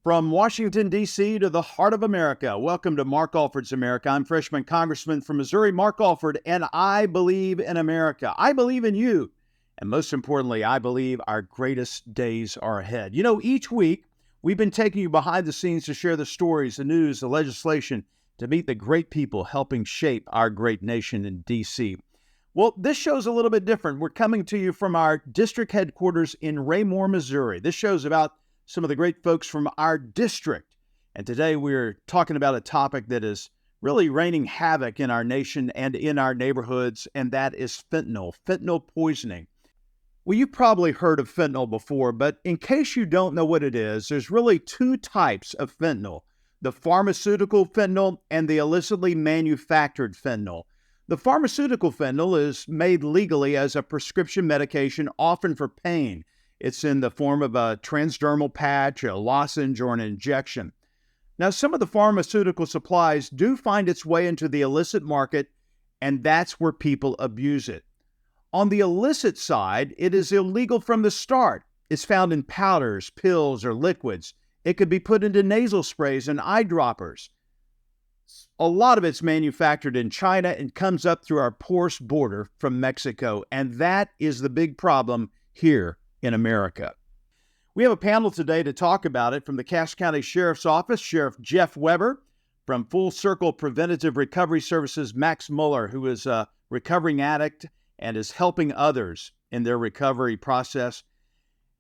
From Washington, D.C. to the heart of America, welcome to Mark Alford's America. I'm freshman congressman from Missouri, Mark Alford, and I believe in America. I believe in you. And most importantly, I believe our greatest days are ahead. You know, each week, we've been taking you behind the scenes to share the stories, the news, the legislation, to meet the great people helping shape our great nation in D.C. Well, this show's a little bit different. We're coming to you from our district headquarters in Raymore, Missouri. This show's about some of the great folks from our district. And today we're talking about a topic that is really raining havoc in our nation and in our neighborhoods, and that is fentanyl poisoning. Well, you've probably heard of fentanyl before, but in case you don't know what it is, there's really two types of fentanyl: the pharmaceutical fentanyl and the illicitly manufactured fentanyl. The pharmaceutical fentanyl is made legally as a prescription medication, often for pain. It's in the form of a transdermal patch, a lozenge, or an injection. Now, some of the pharmaceutical supplies do find its way into the illicit market, and that's where people abuse it. On the illicit side, it is illegal from the start. It's found in powders, pills, or liquids. It could be put into nasal sprays and eye droppers. A lot of it's manufactured in China and comes up through our porous border from Mexico, and that is the big problem here in America. We have a panel today to talk about it. From the Cass County Sheriff's Office, Sheriff Jeff Weber; from Full Circle Preventative Recovery Services, Max Muller, who is a recovering addict and is helping others in their recovery process;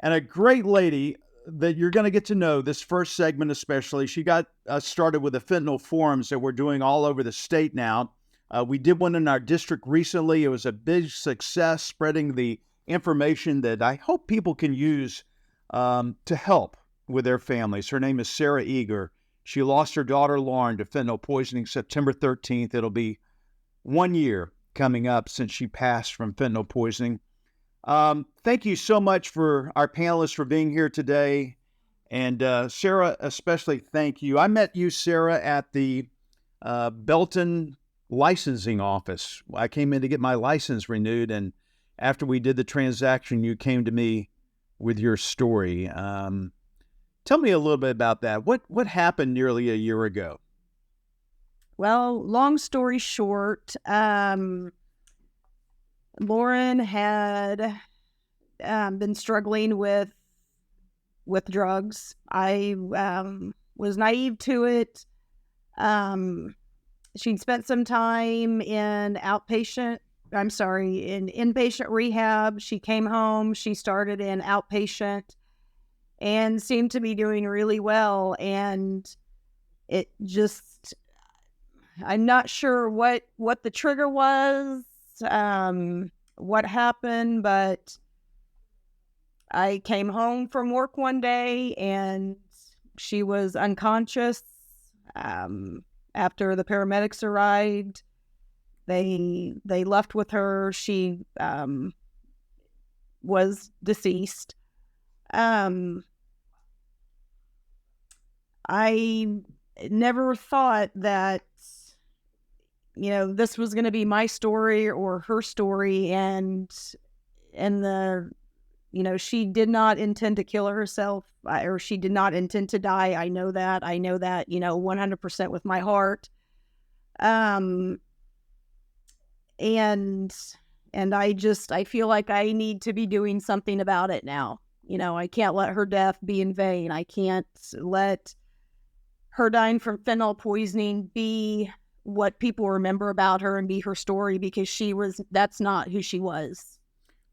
and a great lady that you're going to get to know this first segment especially. She got started with the fentanyl forums that we're doing all over the state now. We did one in our district recently. It was a big success, spreading the information that I hope people can use to help with their families. Her name is Sarah Eager. She lost her daughter Lauren to fentanyl poisoning September 13th. It'll be 1 year coming up since she passed from fentanyl poisoning. Thank you so much for our panelists for being here today. And Sarah, especially thank you. I met you, Sarah, at the Belton licensing office. I came in to get my license renewed, and after we did the transaction, you came to me with your story. Tell me a little bit about that. What happened nearly a year ago? Well, long story short, Lauren had been struggling with drugs. I was naive to it. She'd spent some time in inpatient rehab. She came home, she started in outpatient and seemed to be doing really well. And it just, I'm not sure what the trigger was, what happened, but I came home from work one day and she was unconscious. After the paramedics arrived, they left with her. She was deceased. I never thought that, this was going to be my story or her story, and she did not intend to kill herself, or she did not intend to die. I know that, 100% with my heart. And I feel like I need to be doing something about it now. I can't let her death be in vain. I can't let her dying from fentanyl poisoning be what people remember about her and be her story, because that's not who she was.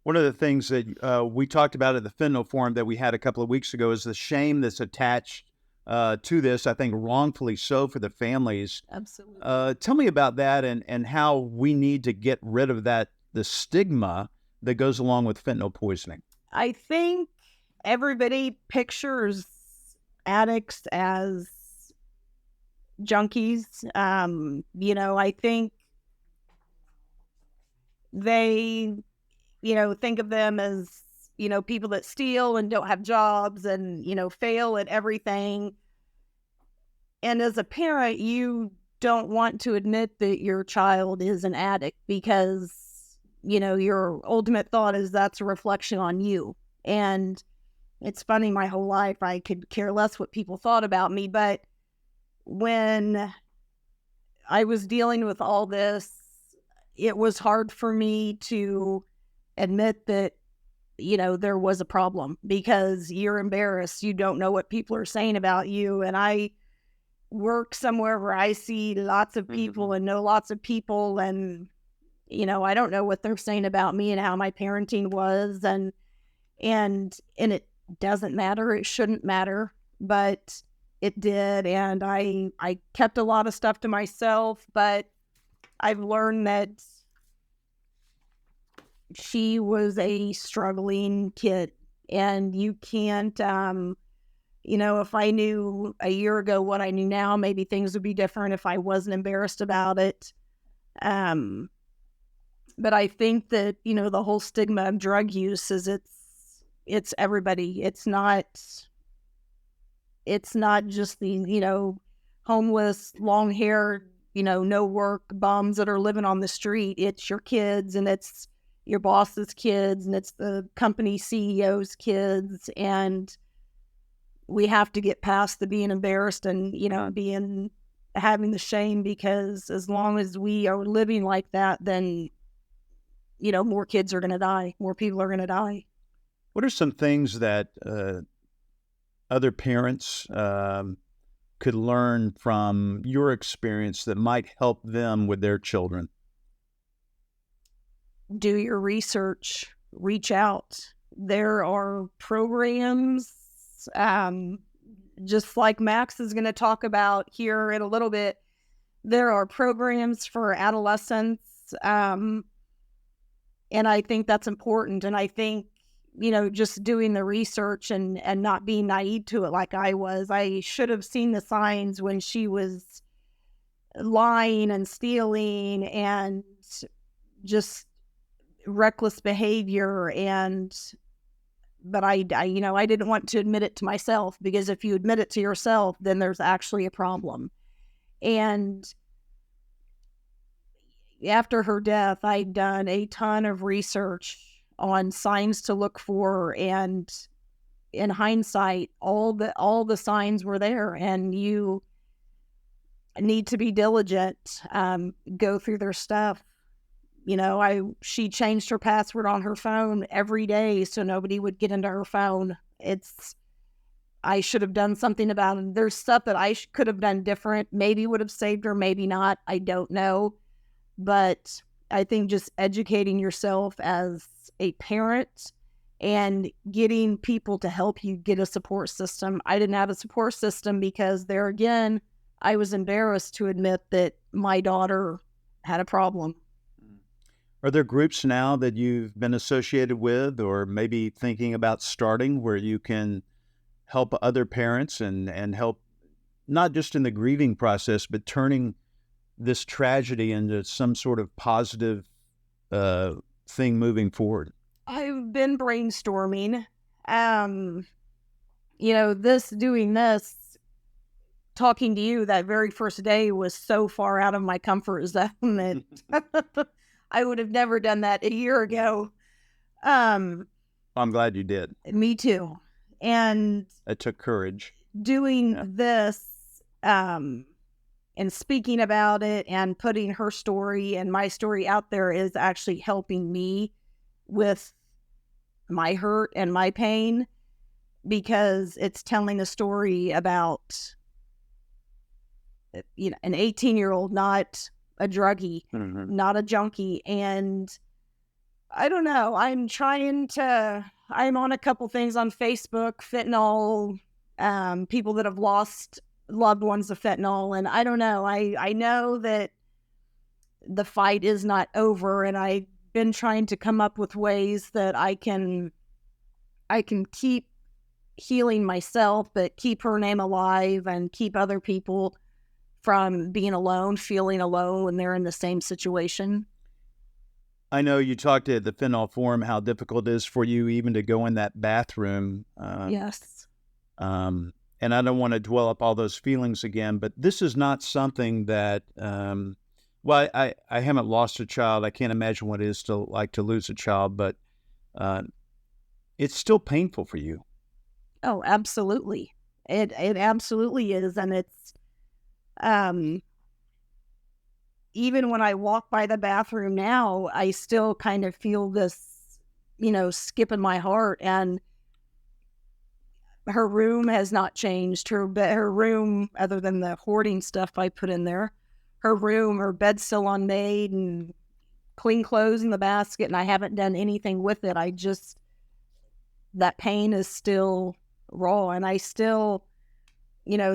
One of the things that we talked about at the fentanyl forum that we had a couple of weeks ago is the shame that's attached to this, I think wrongfully so, for the families. Absolutely. Tell me about that and how we need to get rid of the stigma that goes along with fentanyl poisoning. I think everybody pictures addicts as junkies. I think they, think of them as, people that steal and don't have jobs and, fail at everything. And as a parent, you don't want to admit that your child is an addict because, your ultimate thought is that's a reflection on you. And it's funny, my whole life I could care less what people thought about me, but when I was dealing with all this, it was hard for me to admit that, there was a problem, because you're embarrassed. You don't know what people are saying about you. And I work somewhere where I see lots of people and know lots of people, and, I don't know what they're saying about me and how my parenting was. And it doesn't matter. It shouldn't matter, but it did. And I kept a lot of stuff to myself, but I've learned that she was a struggling kid, and you can't, if I knew a year ago what I knew now, maybe things would be different if I wasn't embarrassed about it. But I think that, the whole stigma of drug use is it's everybody. It's not just the, homeless, long haired, no work bums that are living on the street. It's your kids, and it's your boss's kids, and it's the company CEO's kids. And we have to get past the being embarrassed and, having the shame, because as long as we are living like that, then, more kids are going to die. More people are going to die. What are some things that other parents could learn from your experience that might help them with their children? Do your research, reach out. There are programs, just like Max is going to talk about here in a little bit. There are programs for adolescents, and I think that's important. And I think, just doing the research and not being naive to it like I was. I should have seen the signs when she was lying and stealing and just reckless behavior. But I didn't want to admit it to myself, because if you admit it to yourself, then there's actually a problem. And after her death, I'd done a ton of research on signs to look for, and in hindsight, all the signs were there, and you need to be diligent, go through their stuff. She changed her password on her phone every day so nobody would get into her phone. I should have done something about it. There's stuff that I could have done different. Maybe would have saved her, maybe not. I don't know. But I think just educating yourself as a parent and getting people to help you get a support system. I didn't have a support system because, there again, I was embarrassed to admit that my daughter had a problem. Are there groups now that you've been associated with, or maybe thinking about starting, where you can help other parents and help not just in the grieving process, but turning this tragedy into some sort of positive thing moving forward? I've been brainstorming. Doing this, talking to you that very first day was so far out of my comfort zone that I would have never done that a year ago. I'm glad you did. Me too. And it took courage. Doing this, and speaking about it and putting her story and my story out there is actually helping me with my hurt and my pain, because it's telling a story about, an 18-year-old, not a druggie, not a junkie. And I don't know, I'm on a couple things on Facebook, fentanyl, people that have lost loved ones to fentanyl. And I don't know, I know that the fight is not over, and I've been trying to come up with ways that I can keep healing myself, but keep her name alive and keep other people from being alone, feeling alone when they're in the same situation. I know you talked at the Fentanyl Forum how difficult it is for you even to go in that bathroom. Yes. And I don't want to dwell up all those feelings again, but this is not something that, I haven't lost a child. I can't imagine what it is to lose a child, but it's still painful for you. Oh, absolutely. It absolutely is. And it's, um, even when I walk by the bathroom now, I still kind of feel this, skip in my heart. And her room has not changed. Her room, other than the hoarding stuff I put in there, her bed's still unmade and clean clothes in the basket, and I haven't done anything with it. That pain is still raw, and I still,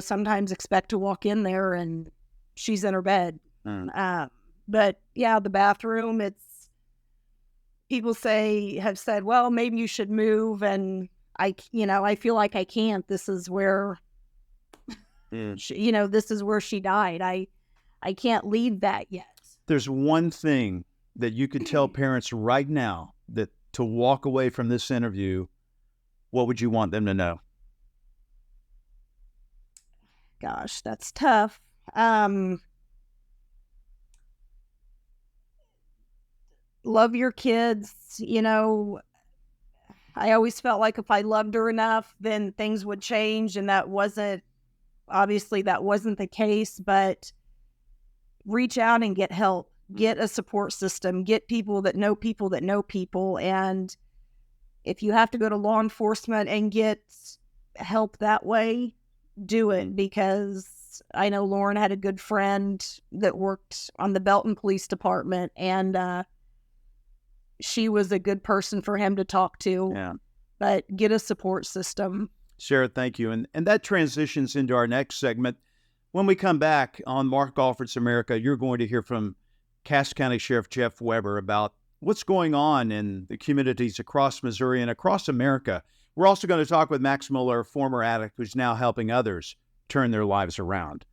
sometimes expect to walk in there and she's in her bed. But yeah, the bathroom, people have said, well, maybe you should move. And I feel like I can't. This is where, this is where she died. I can't leave that yet. There's one thing that you could tell parents right now that to walk away from this interview, what would you want them to know? Gosh, that's tough. Love your kids. I always felt like if I loved her enough, then things would change. And obviously that wasn't the case, but reach out and get help, get a support system, get people that know people that know people. And if you have to go to law enforcement and get help that way, do it, because I know Lauren had a good friend that worked on the Belton Police Department, and she was a good person for him to talk to. Yeah. But get a support system. Sarah, thank you. And that transitions into our next segment. When we come back on Mark Alford's America, you're going to hear from Cass County Sheriff Jeff Weber about what's going on in the communities across Missouri and across America. We're also going to talk with Max Muller, a former addict who's now helping others turn their lives around.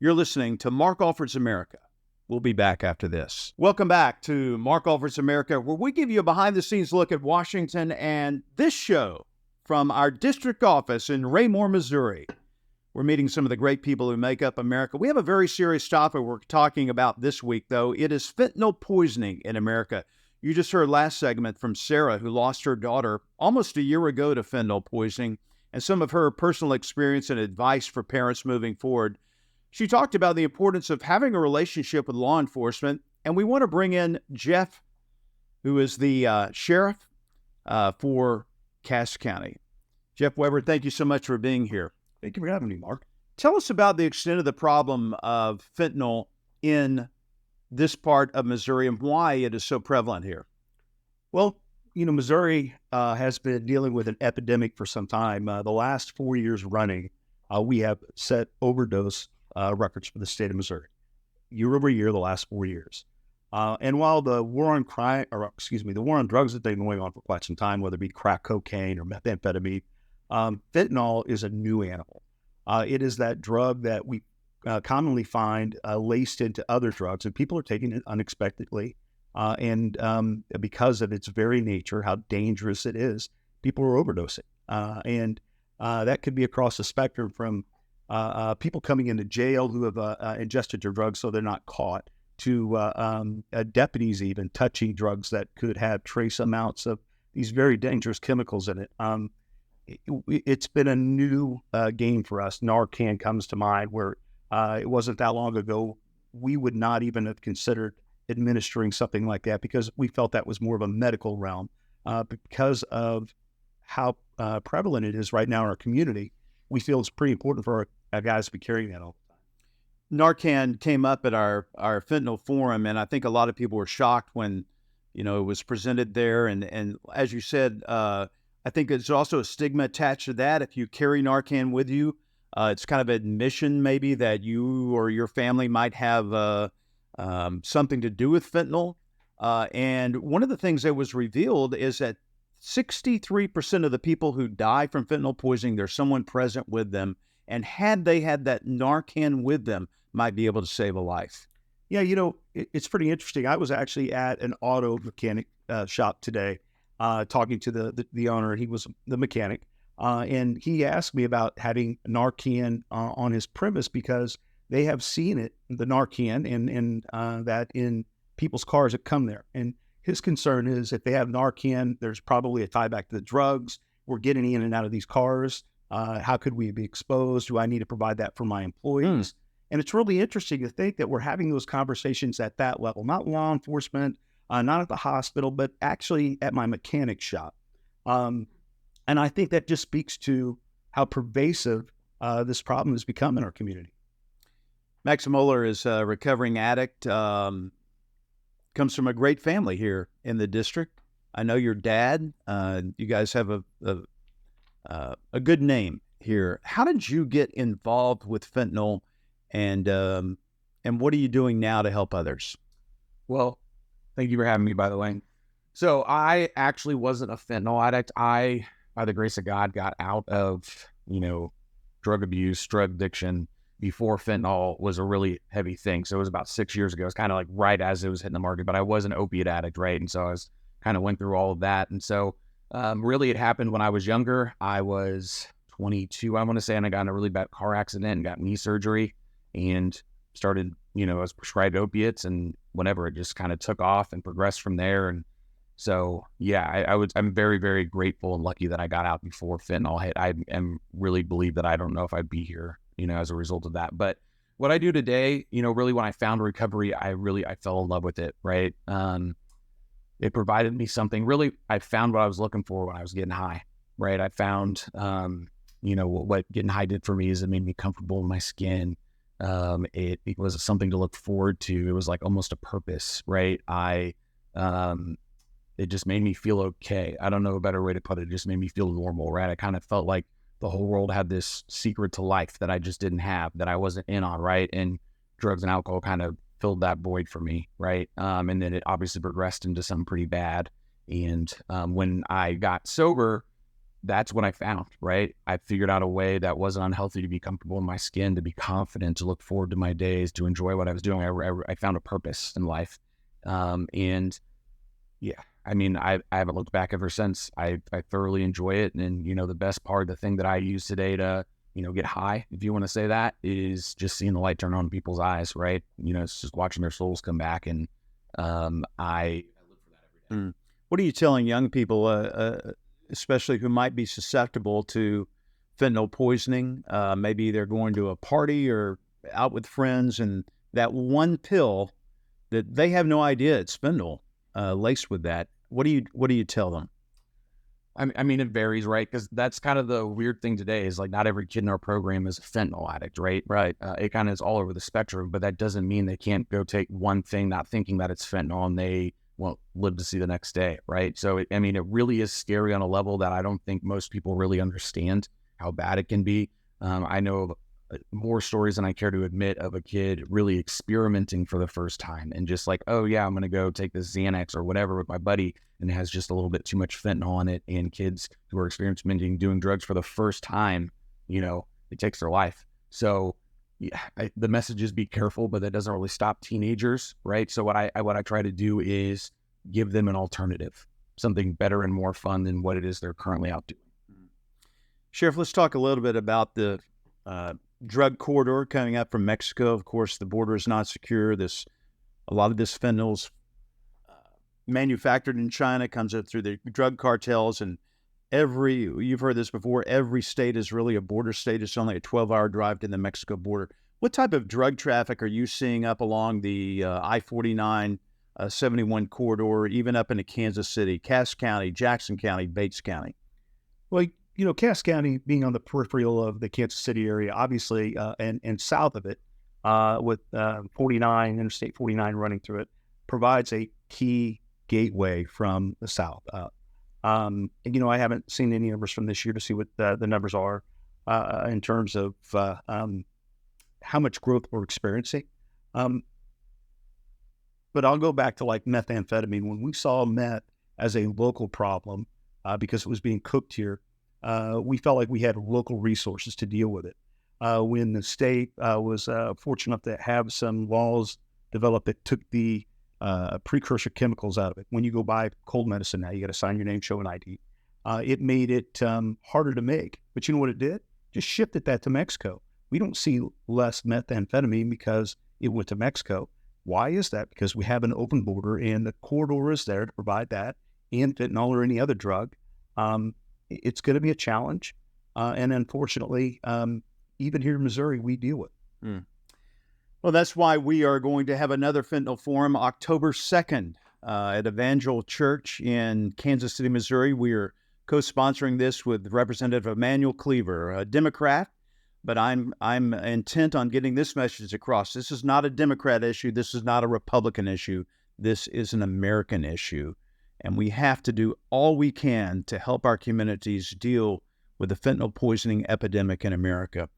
You're listening to Mark Alford's America. We'll be back after this. Welcome back to Mark Alford's America, where we give you a behind-the-scenes look at Washington and this show from our district office in Raymore, Missouri. We're meeting some of the great people who make up America. We have a very serious topic we're talking about this week, though. It is fentanyl poisoning in America. You just heard last segment from Sarah, who lost her daughter almost a year ago to fentanyl poisoning, and some of her personal experience and advice for parents moving forward. She talked about the importance of having a relationship with law enforcement, and we want to bring in Jeff, who is the sheriff for Cass County. Jeff Weber, thank you so much for being here. Thank you for having me, Mark. Tell us about the extent of the problem of fentanyl in this part of Missouri and why it is so prevalent here. Well, Missouri has been dealing with an epidemic for some time. The last 4 years running, we have set overdose records for the state of Missouri, year over year, the last 4 years. And while the war on the war on drugs has been going on for quite some time, whether it be crack cocaine or methamphetamine, fentanyl is a new animal. It is that drug that we commonly find laced into other drugs, and people are taking it unexpectedly. And because of its very nature, how dangerous it is, people are overdosing. And that could be across the spectrum from people coming into jail who have ingested their drugs so they're not caught, to deputies even touching drugs that could have trace amounts of these very dangerous chemicals in it. It's been a new game for us. NARCAN comes to mind, where it wasn't that long ago we would not even have considered administering something like that because we felt that was more of a medical realm. Because of how prevalent it is right now in our community, we feel it's pretty important for our guys to be carrying that all the time. NARCAN came up at our fentanyl forum, and I think a lot of people were shocked when, it was presented there. And as you said, I think there's also a stigma attached to that. If you carry NARCAN with you, it's kind of admission maybe that you or your family might have something to do with fentanyl. And one of the things that was revealed is that 63% of the people who die from fentanyl poisoning, there's someone present with them. And had they had that NARCAN with them, might be able to save a life. Yeah, it's pretty interesting. I was actually at an auto mechanic shop today, talking to the owner. He was the mechanic, and he asked me about having NARCAN on his premise because they have seen it, the NARCAN, and that in people's cars that come there. And his concern is if they have NARCAN, there's probably a tie back to the drugs. We're getting in and out of these cars. How could we be exposed? Do I need to provide that for my employees? And it's really interesting to think that we're having those conversations at that level, not law enforcement, not at the hospital, but actually at my mechanic shop. And I think that just speaks to how pervasive this problem has become in our community. Max Moeller is a recovering addict, comes from a great family here in the district. I know your dad. You guys have a good name here. How did you get involved with fentanyl, and what are you doing now to help others? Well, thank you for having me, by the way. So I actually wasn't a fentanyl addict. I, by the grace of God, got out of, drug abuse, drug addiction before fentanyl was a really heavy thing. So it was about 6 years ago. It was kind of like right as it was hitting the market, but I was an opiate addict, right? And so I was kind of went through all of that. And so really it happened when I was younger. I was 22, I want to say, and I got in a really bad car accident and got knee surgery and started, I was prescribed opiates, and whenever it just kind of took off and progressed from there. And so, yeah, I'm very, very grateful and lucky that I got out before fentanyl hit. I am really believe that I don't know if I'd be here, as a result of that. But what I do today, really when I found recovery, I fell in love with it, right? It provided me something. Really, I found what I was looking for when I was getting high, right? I found, what getting high did for me is it made me comfortable in my skin. It was something to look forward to. It was like almost a purpose, right? It just made me feel okay. I don't know a better way to put it. It just made me feel normal, right? I kind of felt like the whole world had this secret to life that I just didn't have, that I wasn't in on, right? And drugs and alcohol kind of filled that void for me, right? And then it obviously progressed into something pretty bad. And when I got sober, that's what I found, right? I figured out a way that wasn't unhealthy to be comfortable in my skin, to be confident, to look forward to my days, to enjoy what I was doing. I found a purpose in life. And yeah, I mean, I haven't looked back ever since. I thoroughly enjoy it. And, the best part, the thing that I use today to, get high, if you want to say that, is just seeing the light turn on in people's eyes, right? It's just watching their souls come back. And I live for that every day. What are you telling young people, especially who might be susceptible to fentanyl poisoning? Maybe they're going to a party or out with friends, and that one pill that they have no idea it's fentanyl laced with that. What do you tell them? I mean, it varies, right? Because that's kind of the weird thing today is like not every kid in our program is a fentanyl addict, right? Right. It kind of is all over the spectrum, but that doesn't mean they can't go take one thing, not thinking that it's fentanyl, and they won't live to see the next day, right? So, it really is scary on a level that I don't think most people really understand how bad it can be. I know more stories than I care to admit of a kid really experimenting for the first time and just like, oh yeah, I'm going to go take this Xanax or whatever with my buddy, and it has just a little bit too much fentanyl in it. And kids who are experimenting, doing drugs for the first time, it takes their life. So yeah, the message is be careful, but that doesn't really stop teenagers, right? So what I try to do is give them an alternative, something better and more fun than what it is they're currently out doing. Sheriff, let's talk a little bit about the drug corridor coming up from Mexico. Of course, the border is not secure. A lot of this fentanyl's manufactured in China, comes up through the drug cartels, and you've heard this before, every state is really a border state. It's only a 12-hour drive to the Mexico border. What type of drug traffic are you seeing up along the I-49, 71 corridor, even up into Kansas City, Cass County, Jackson County, Bates County? Well, Cass County being on the peripheral of the Kansas City area, obviously, and south of it, with Interstate 49 running through it, provides a key gateway from the south. I haven't seen any numbers from this year to see what the numbers are in terms of how much growth we're experiencing. But I'll go back to like methamphetamine. When we saw meth as a local problem because it was being cooked here, we felt like we had local resources to deal with it. When the state was fortunate enough to have some laws developed that took the precursor chemicals out of it. When you go buy cold medicine now, you got to sign your name, show an ID. It made it harder to make. But you know what it did? Just shifted that to Mexico. We don't see less methamphetamine because it went to Mexico. Why is that? Because we have an open border and the corridor is there to provide that, and fentanyl or any other drug. It's going to be a challenge. And unfortunately, even here in Missouri, we deal with it. Mm. Well, that's why we are going to have another fentanyl forum October 2nd at Evangel Church in Kansas City, Missouri. We are co-sponsoring this with Representative Emmanuel Cleaver, a Democrat, but I'm intent on getting this message across. This is not a Democrat issue. This is not a Republican issue. This is an American issue, and we have to do all we can to help our communities deal with the fentanyl poisoning epidemic in America.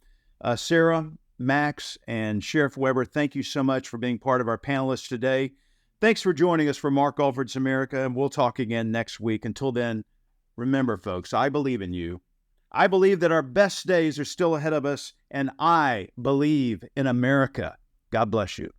Sarah, Max, and Sheriff Weber, thank you so much for being part of our panelists today. Thanks for joining us for Mark Alford's America, and we'll talk again next week. Until then, remember, folks, I believe in you. I believe that our best days are still ahead of us, and I believe in America. God bless you.